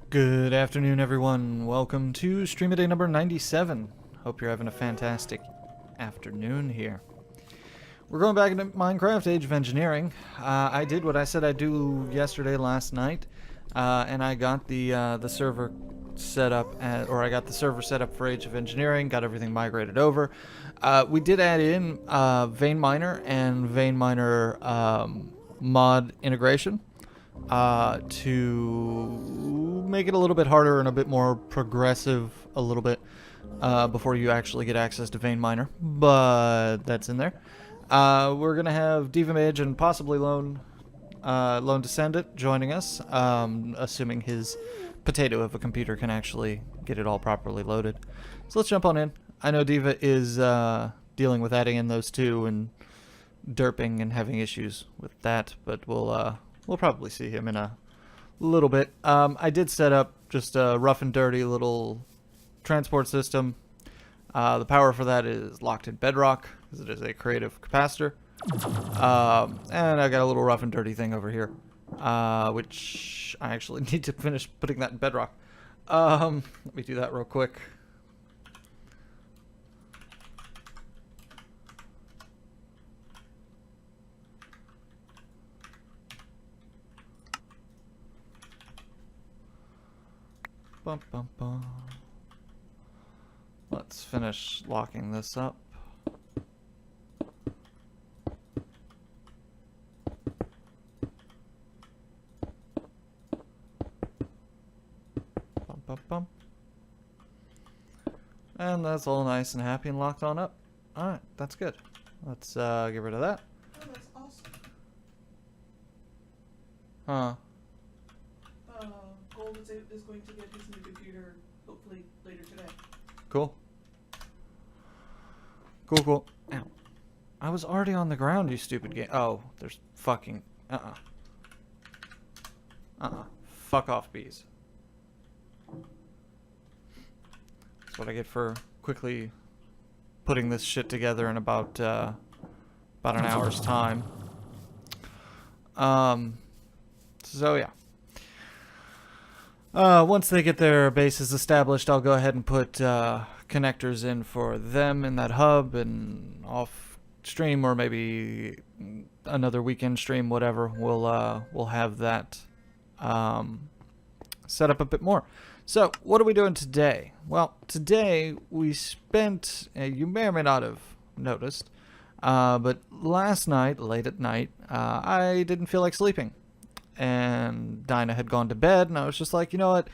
Good afternoon, everyone. Welcome to Stream a Day number 97. Hope you're having a fantastic afternoon here. We're going back into Minecraft Age of Engineering. I did what I said I'd do yesterday, last night, and I got the server set up, or I got the server set up for Age of Engineering, got everything migrated over. We did add in Vein Miner and Vein Miner mod integration to make it a little bit harder and a bit more progressive a little bit before you actually get access to Vein Miner, but that's in there. We're going to have Divamage and possibly Lone Descendant joining us, assuming his potato of a computer can actually get it all properly loaded. So let's jump on in. I know Diva is dealing with adding in those two and derping and having issues with that, but we'll probably see him in a little bit. I did set up just a rough and dirty little transport system. The power for that is locked in bedrock, because it is a creative capacitor. And I got a little rough and dirty thing over here, which I actually need to finish putting that in bedrock. Let me do that real quick. Bum, bum, bum. Let's finish locking this up. Bum, bum, bum. And that's all nice and happy and locked on up. Alright, that's good. Let's get rid of that. Oh, that's awesome. Huh. Gold is going to get his new computer hopefully later today. Cool. Cool, cool. Ow. I was already on the ground, you stupid game. Oh, there's fucking... Fuck off, bees. That's what I get for quickly putting this shit together in about an hour's time. So yeah. Once they get their bases established, I'll go ahead and put connectors in for them in that hub and off stream, or maybe another weekend stream, whatever. We'll have that set up a bit more. So, what are we doing today? Well, today we spent, you may or may not have noticed, but last night, late at night, I didn't feel like sleeping. And Dinah had gone to bed, and I was just like, you know what,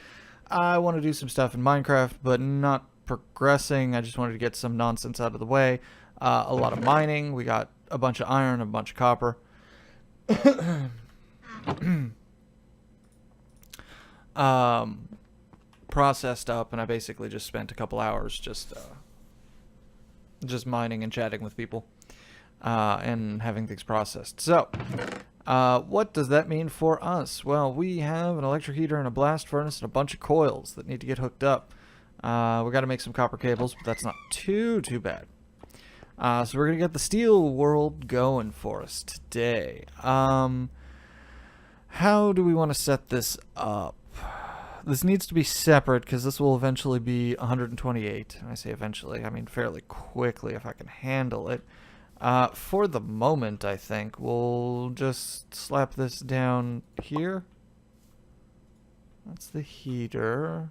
I want to do some stuff in Minecraft, but not progressing. I just wanted to get some nonsense out of the way. A lot of mining. We got a bunch of iron, a bunch of copper. Processed up, and I basically just spent a couple hours just mining and chatting with people and having things processed. So what does that mean for us? Well, we have an electric heater and a blast furnace and a bunch of coils that need to get hooked up. We got to make some copper cables, but that's not too bad. So we're going to get the steel world going for us today. How do we want to set this up? This needs to be separate because this will eventually be 128. And I say eventually, I mean fairly quickly if I can handle it. For the moment, I think we'll just slap this down here. That's the heater.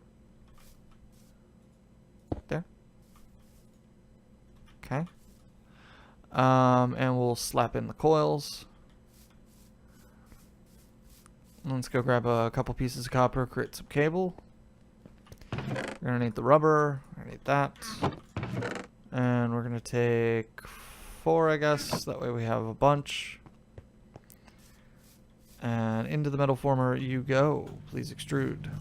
There. Okay. And we'll slap in the coils. Let's go grab a couple pieces of copper, create some cable. We're gonna need the rubber. We're gonna need that. And we're gonna take 4, I guess. That way we have a bunch. And into the metal former you go. Please extrude.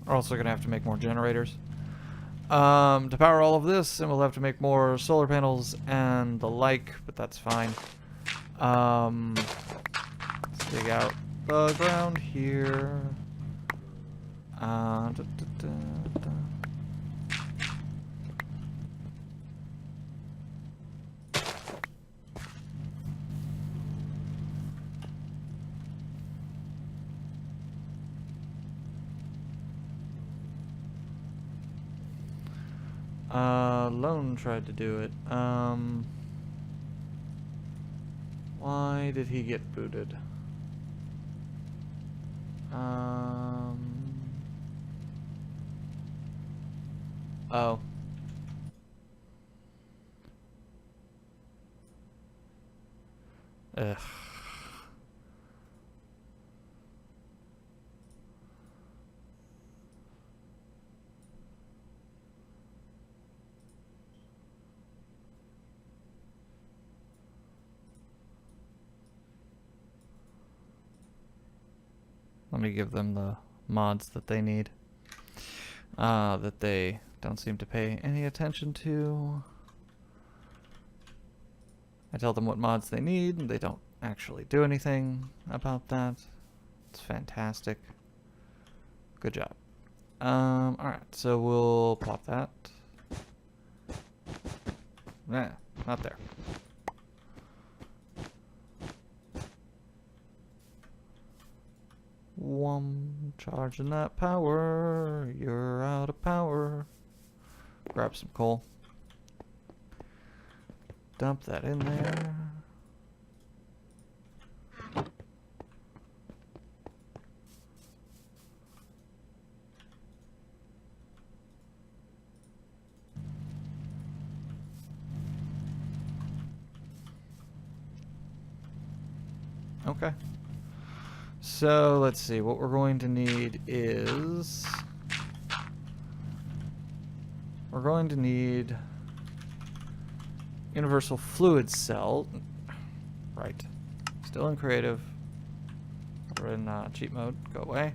We're also going to have to make more generators to power all of this, and we'll have to make more solar panels and the like, but that's fine. Let's dig out the ground here. Da, da, da, da. Lone tried to do it. Why did he get booted? Oh. Ugh. Let me give them the mods that they need. That they don't seem to pay any attention to. I tell them what mods they need, and they don't actually do anything about that. It's fantastic. Good job. Alright, so we'll plop that. Nah, not there. Charging that power. You're out of power. Grab some coal. Dump that in there. Okay. So let's see, what we're going to need is we're going to need universal fluid cell. Right. Still in creative. We're in cheat mode. Go away.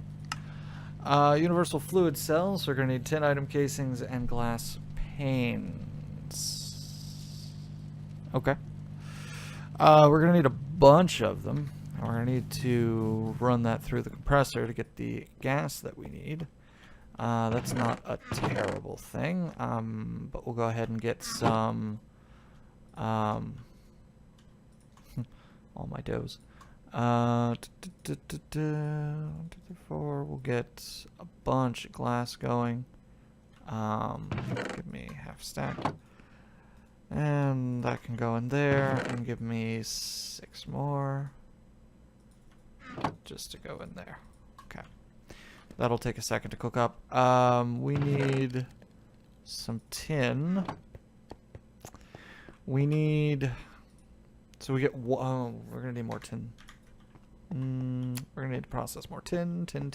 Universal fluid cells. We're going to need 10 item casings and glass panes. Okay. We're going to need a bunch of them. We're going to need to run that through the compressor to get the gas that we need. That's not a terrible thing, but we'll go ahead and get some... all my doughs. 4, we'll get a bunch of glass going. Give me half stack. And that can go in there and give me 6 more. Just to go in there. Okay. That'll take a second to cook up. We need some tin. We need... So we get... we're going to need more tin. We're going to need to process more tin. Tin.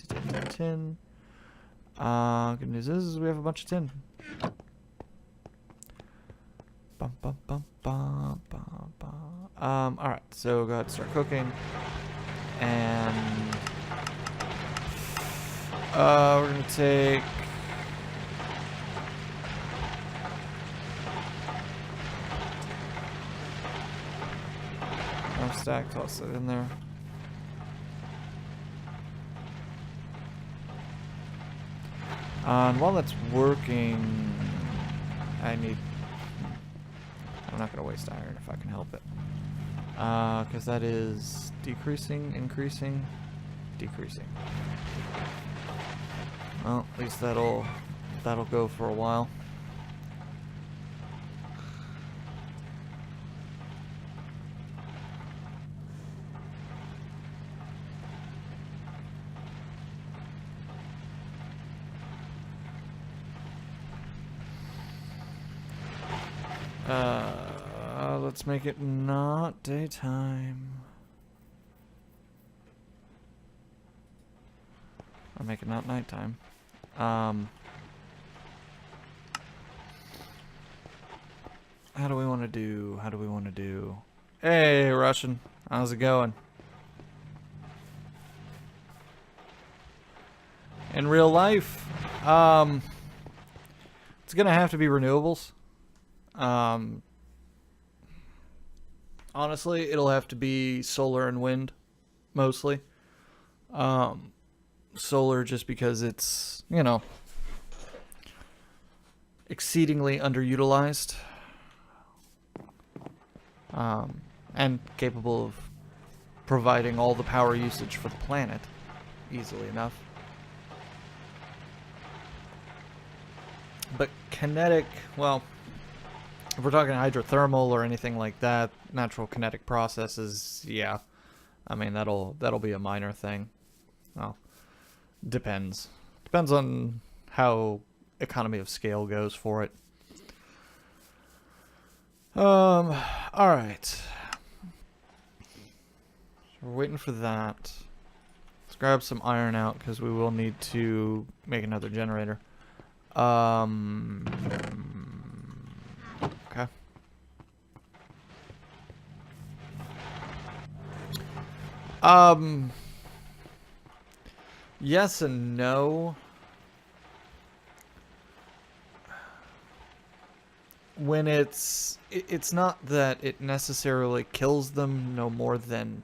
Good news is we have a bunch of tin. Alright, so go ahead and start cooking. And we're going to take... stack, toss it in there. And while that's working, I'm not going to waste iron if I can help it. Because that is decreasing, increasing, decreasing. Well, at least that'll go for a while. Let's make it not daytime. Or make it not nighttime. How do we want to do? Hey, Russian. How's it going? In real life, it's gonna have to be renewables. Honestly, it'll have to be solar and wind, mostly. Solar just because it's, you know, exceedingly underutilized. And capable of providing all the power usage for the planet easily enough. But kinetic, well, if we're talking hydrothermal or anything like that, natural kinetic processes, yeah. I mean, that'll be a minor thing. Well, depends. Depends on how economy of scale goes for it. Alright. So we're waiting for that. Let's grab some iron out because we will need to make another generator. Okay. Yes and no. When it's not that it necessarily kills them no more than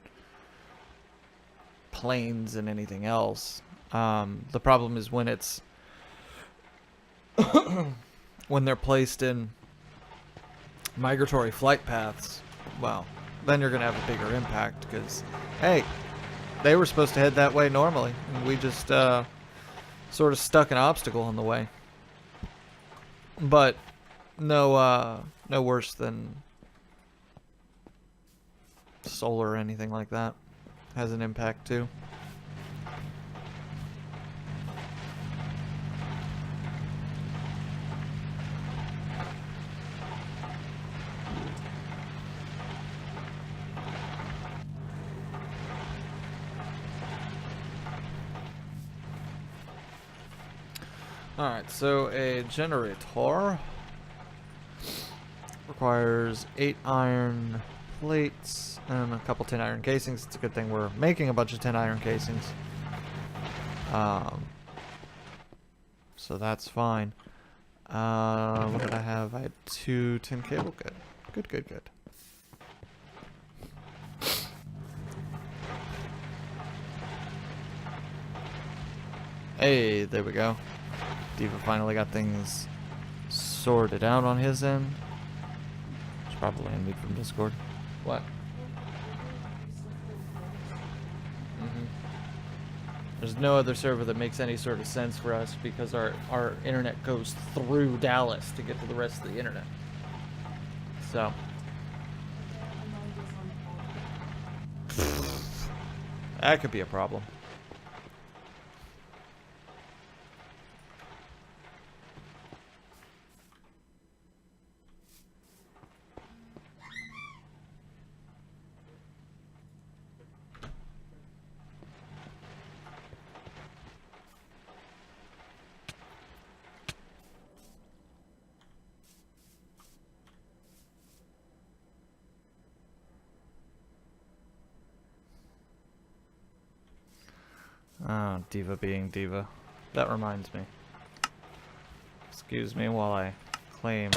planes and anything else. The problem is when it's when they're placed in migratory flight paths. Well, then you're gonna have a bigger impact because, hey, they were supposed to head that way normally, and we just sort of stuck an obstacle in the way. But no worse than solar or anything like that. Has an impact too. Alright, so a generator requires 8 iron plates and a couple 10 iron casings. It's a good thing we're making a bunch of 10 iron casings. So that's fine. What did I have? I had 2 tin cable. Good. Good. Hey, there we go. Diva finally got things sorted out on his end. It's probably in meet from Discord. What? There's no other server that makes any sort of sense for us because our internet goes through Dallas to get to the rest of the internet. So. That could be a problem. Oh, Diva being Diva. That reminds me. Excuse me while I claim.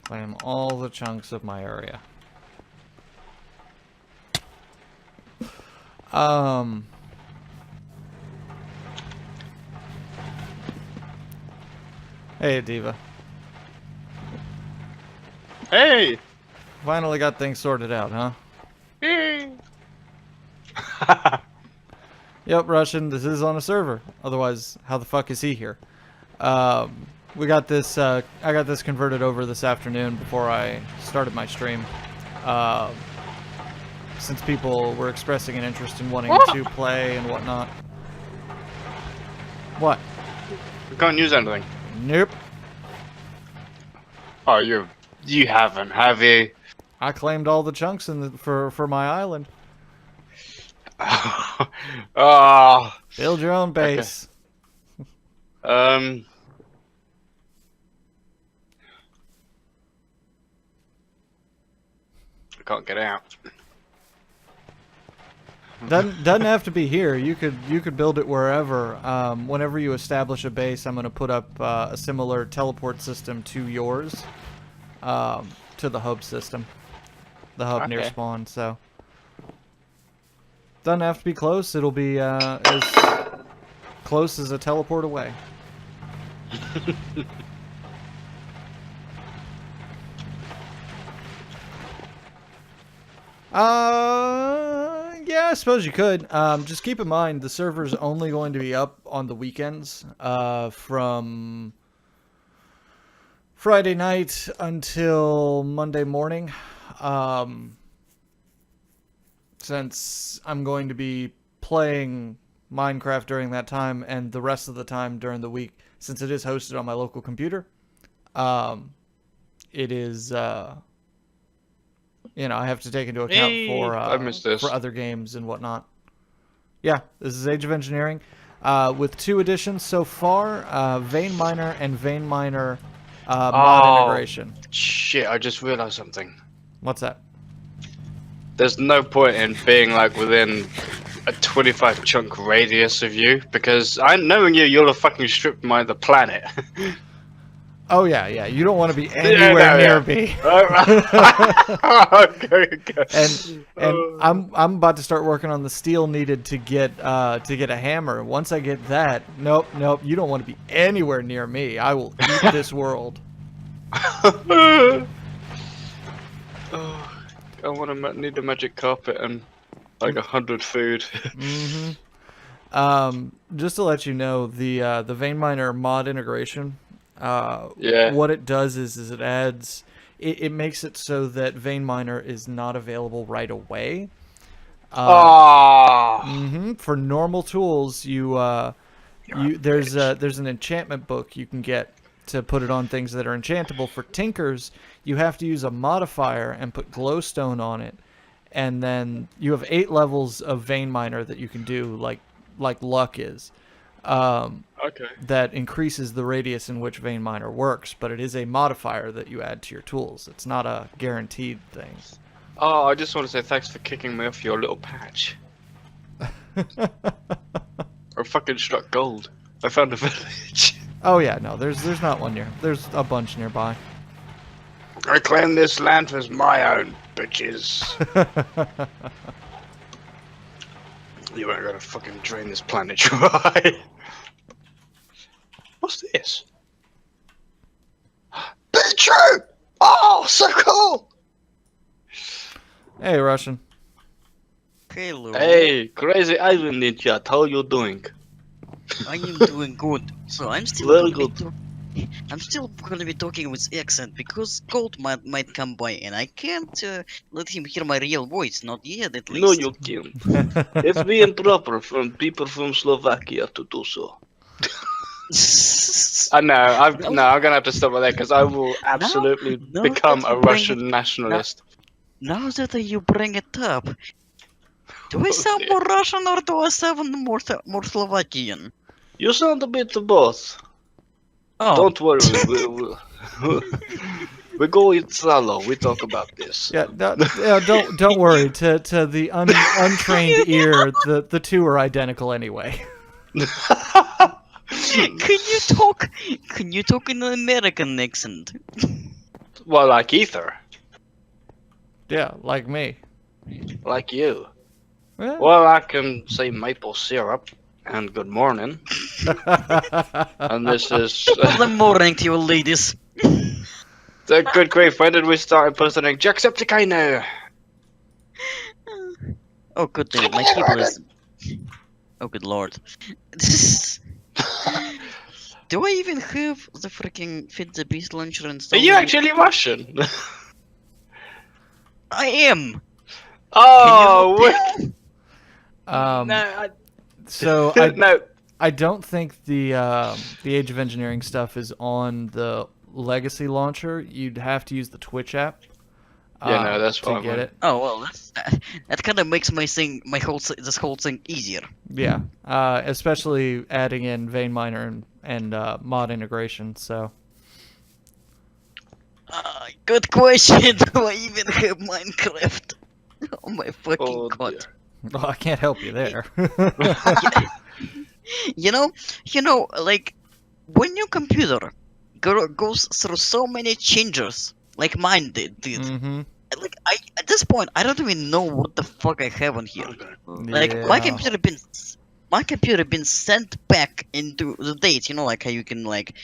Claim all the chunks of my area. Hey, Diva. Hey! Finally got things sorted out, huh? Hey! Yep, Russian, this is on a server. Otherwise, how the fuck is he here? We got this, I got this converted over this afternoon before I started my stream. Since people were expressing an interest in wanting to play and whatnot. What? We can't use anything. Nope. Oh, you haven't, have you? I claimed all the chunks for my island. Oh. Build your own base. Okay. I can't get out. Doesn't have to be here. You could build it wherever. Whenever you establish a base, I'm gonna put up a similar teleport system to yours, to the hub system, the hub near spawn. So doesn't have to be close. It'll be as close as a teleport away. Yeah, I suppose you could. Just keep in mind the server's only going to be up on the weekends, from Friday night until Monday morning. Since I'm going to be playing Minecraft during that time and the rest of the time during the week, since it is hosted on my local computer, it is, I have to take into account I missed this. for other games and whatnot. Yeah, this is Age of Engineering, with 2 additions so far, Vein Miner and Vein Miner mod integration. Shit, I just realized something. What's that? There's no point in being like within a 25 chunk radius of you, because knowing you'll have fucking stripped mine the planet. Oh yeah, you don't want to be anywhere near me. Okay. And I'm about to start working on the steel needed to get a hammer. Once I get that, nope, you don't want to be anywhere near me. I will eat this world. I want to need a magic carpet and like 100 food. Just to let you know, the Vein Miner mod integration, what it does is it adds, it makes it so that Vein Miner is not available right away. For normal tools, there's an enchantment book you can get to put it on things that are enchantable. For tinkers, you have to use a modifier and put glowstone on it, and then you have 8 levels of Vein Miner that you can do, like luck is. That increases the radius in which Vein Miner works, but it is a modifier that you add to your tools. It's not a guaranteed thing. Oh, I just want to say thanks for kicking me off your little patch. I fucking struck gold. I found a village. Oh yeah, no, there's not one near. There's a bunch nearby. I claim this land as my own, bitches. You ain't gonna fucking drain this planet dry. What's this? Beetroot! Oh, so cool! Hey, Russian. Hello. Hey, crazy island ninja, how you doing? I am doing good. So I'm still Very gonna good. I'm still gonna be talking with accent because Colt might come by and I can't let him hear my real voice. Not yet, at least. No, you can't. It's being proper from people from Slovakia to do so. I know. I'm gonna have to stop right there because I will absolutely no, become that a you bring Russian nationalist. Now that you bring it up, do I Oh, sound dear. more Russian or do I sound more Slovakian? You sound a bit of both. Oh, Don't worry. We go with Salo. We talk about this. Yeah, don't worry. To the untrained ear, the 2 are identical anyway. Can you talk in an American accent? Well, like Ether, Yeah, like me. like you. Well, Well, I can say maple syrup and good morning. And this is Good morning to you, ladies. the good grief. When did we start impersonating Jacksepticeye now? Oh, good day. My people is. Oh, good lord. Do I even have the freaking Fit the Beast launcher Are installed? you actually Russian? I am. Oh, Can no, so no. I don't think the Age of Engineering stuff is on the Legacy launcher. You'd have to use the Twitch app. Yeah, no, that's to fine, get man. it. Oh well, that kind of makes this whole thing easier. Yeah, especially adding in Vein Miner and mod integration. So Good question. Do I even have Minecraft? Oh my fucking Oh, god. dear. well, I can't help you there. You know, like when your computer goes through so many changes, like mine did. Mm-hmm. Like at this point, I don't even know what the fuck I have on here. Like Yeah. my computer been sent back into the date. You know, like how you can like,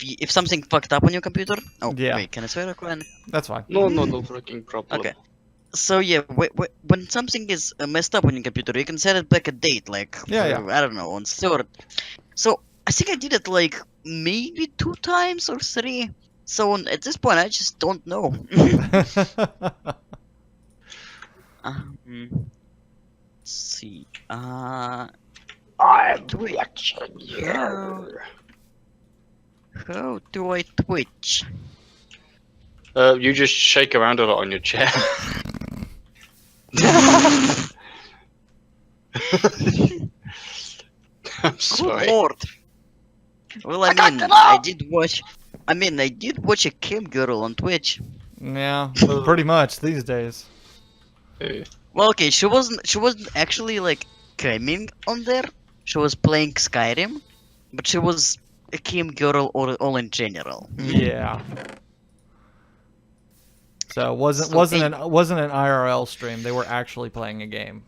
if something fucked up on your computer. Oh Yeah. wait, can I swear? Can That's fine. No freaking problem. Okay. So yeah, when something is messed up on your computer, you can set it back a date, like Yeah, I don't know, on third. So I think I did it like maybe 2 times or 3. So at this point, I just don't know. Let's see. I'm Twitch. watching you. How do I Twitch? You just shake around a lot on your chair. I'm Good sorry. lord. Well, I mean, I did watch. I mean, I did watch a cam girl on Twitch. Yeah, pretty much these days. Well, okay, she wasn't actually like camming on there. She was playing Skyrim, but she was a cam girl all in general. Yeah. So it wasn't So, wasn't hey- an wasn't an IRL stream. They were actually playing a game.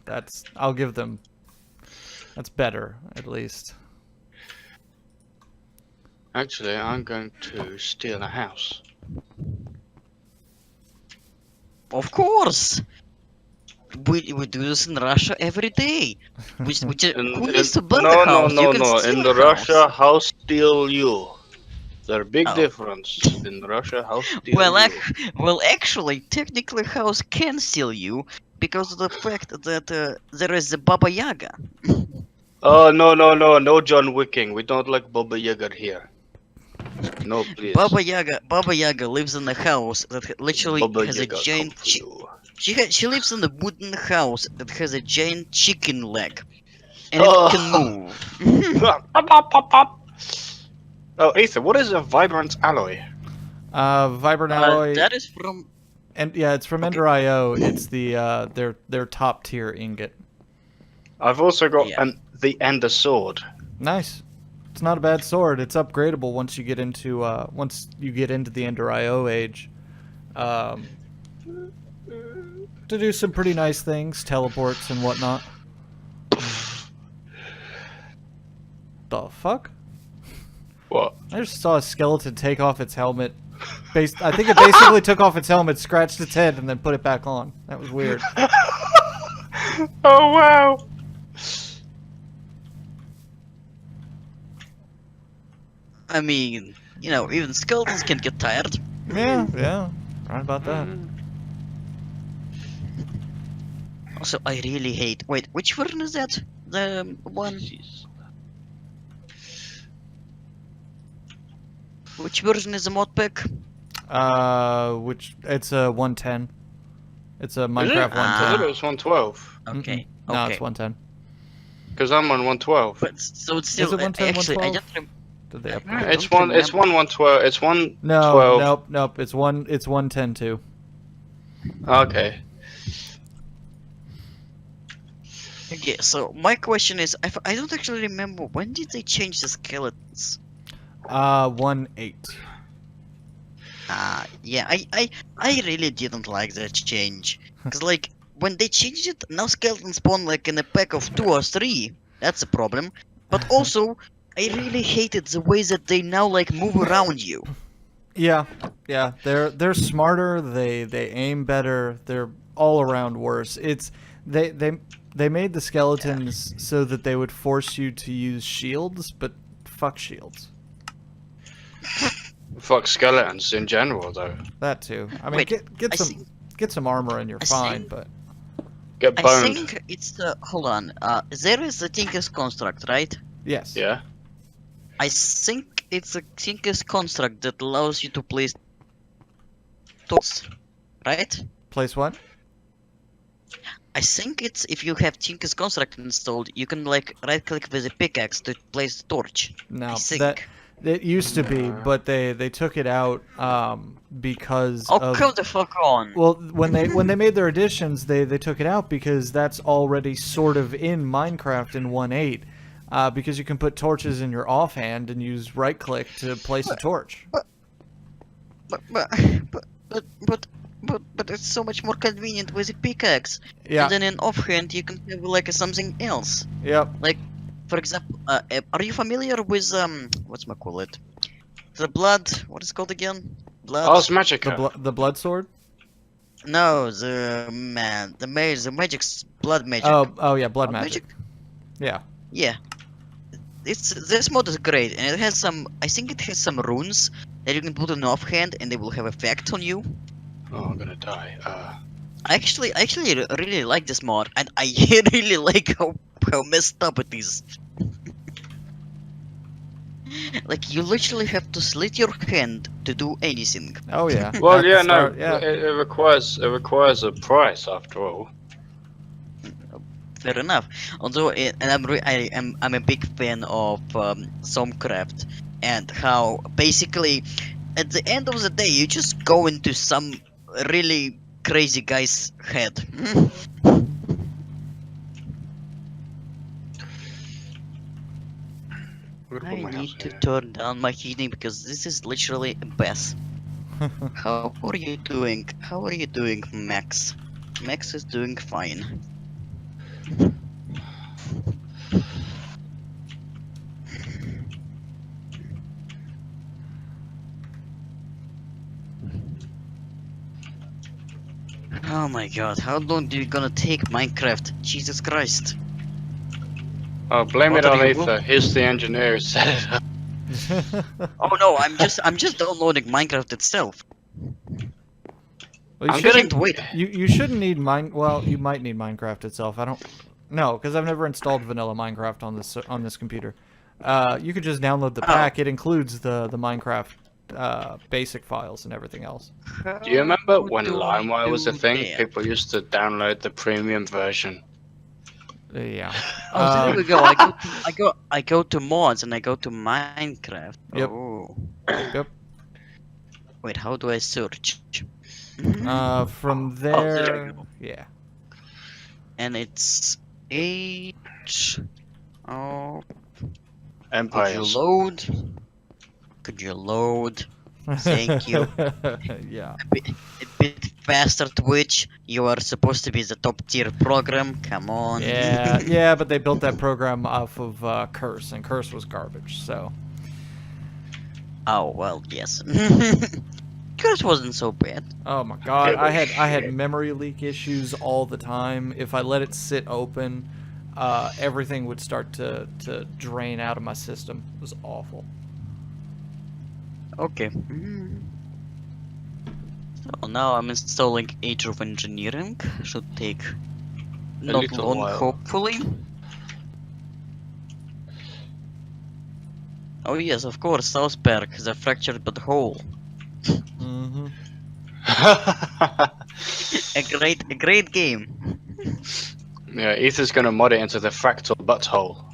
I'll give them. That's better, at least. Actually, I'm going to steal a house. Of course, we do this in Russia every day. Who needs to build a house? You can steal In a Russia, house. house steal you. There's a big Oh. difference. In Russia, house steal Well, you. well, actually, technically, house can steal you because of the fact that there is the Baba Yaga. Oh, no John Wicking. We don't like Baba Yaga here. No, please. Baba Yaga lives in a house that literally Baba has Yaga a giant. come for you. She lives in a wooden house that has a giant chicken leg, and Oh. it can move. Oh, Ethan, what is a vibrant alloy? Vibrant alloy. That is from. And yeah, it's from Okay. Ender.io. It's the their top tier ingot. I've also got Yeah. the Ender Sword. Nice. It's not a bad sword. It's upgradable once you get into the Ender.io age. To do some pretty nice things, teleports and whatnot. The fuck? What? I just saw a skeleton take off its helmet. I think it basically took off its helmet, scratched its head, and then put it back on. That was weird. Oh wow! I mean, you know, even skeletons can get tired. Yeah, right about that. Also, I really hate. Wait, which version is that? The one. Which version is the mod pack? Which it's a 110. It's a Is it? Minecraft I thought 110. it was 112. Okay. No, Okay. it's 110. Because I'm on 112. But so it's still. Is it 110, Actually, I 112? don't. Did they I upgrade? don't It's one. It's remember. 112. It's 112. No, nope. It's 110 too. Okay. Okay, so my question is, I don't actually remember when did they change the skeletons. 1.8. Yeah, I really didn't like that change, cause like when they changed it, now skeletons spawn like in a pack of 2 or 3. That's a problem. But also, I really hated the way that they now like move around you. Yeah. They're smarter. They aim better. They're all around worse. It's they made the skeletons so that they would force you to use shields, but fuck shields. Fuck skeletons in general, though. That too. I mean, Wait, get I some think- get some armor and you're I fine. think- But Get I boned. think it's the hold on. There is the Tinker's construct, right? yes. Yeah. I think it's a Tinker's construct that allows you to place tools, right? Place what? I think it's if you have Tinker's construct installed, you can like right click with a pickaxe to place the torch. No, I think. that it used to be, but they took it out because Oh, of come the fuck on! well, when they made their additions, they took it out because that's already sort of in Minecraft in 1.8. Because you can put torches in your offhand and use right click to place a torch. But it's so much more convenient with a pickaxe. Yeah. And then in offhand you can have like something else. Yep. Like, for example, are you familiar with what's my call it? The blood. What is it called again? Blood. Ars Magica. The blood sword. No, the magic's blood magic. Oh yeah, blood magic. Yeah. Yeah. This mod is great, and it has some. I think it has some runes that you can put in the offhand, and they will have effect on you. Oh, I'm gonna die. I actually really like this mod, and I really like how messed up it is. Like you literally have to slit your hand to do anything. Oh yeah. Well, At the yeah, start, no, yeah. it requires a price after all. Fair enough. Although, I'm a big fan of Somcraft and how basically at the end of the day you just go into some really crazy guy's head. I'm gonna I put my need house to here. turn down my heating because this is literally a mess. How are you doing? How are you doing, Max? Max is doing fine. Oh my god, how long do you gonna take Minecraft? Jesus Christ. Oh, blame What it are on you Ether. He's the engineer who set it up. Oh no, I'm just downloading Minecraft itself. Well, I'm you getting. shouldn't. You shouldn't need Well, you might need Minecraft itself. I don't. No, because I've never installed vanilla Minecraft on this computer. You could just download the pack. It includes the Minecraft basic files and everything else. Do you remember when do I LimeWire was a do thing? that? People used to download the premium version. Yeah. Oh, there we go. I go to mods and I go to Minecraft. Yep. Oh. Yep. Wait, how do I search? From Oh, there there. we go. Yeah. And it's H. Oh, could you Empires. load? Could you load? Thank you. Yeah. A bit faster, Twitch. You are supposed to be the top tier program. Come on. Yeah. Yeah, but they built that program off of Curse, and Curse was garbage. So. Oh well, yes. Curse wasn't so bad. Oh my god, It I was had shit. memory leak issues all the time. If I let it sit open, everything would start to drain out of my system. It was awful. Okay. So now I'm installing Age of Engineering. Should take not little long, while. hopefully. Oh yes, of course, South Park, the fractured but whole. Mm-hmm. A great game. Yeah, Ether's gonna mod it into the fractal butthole.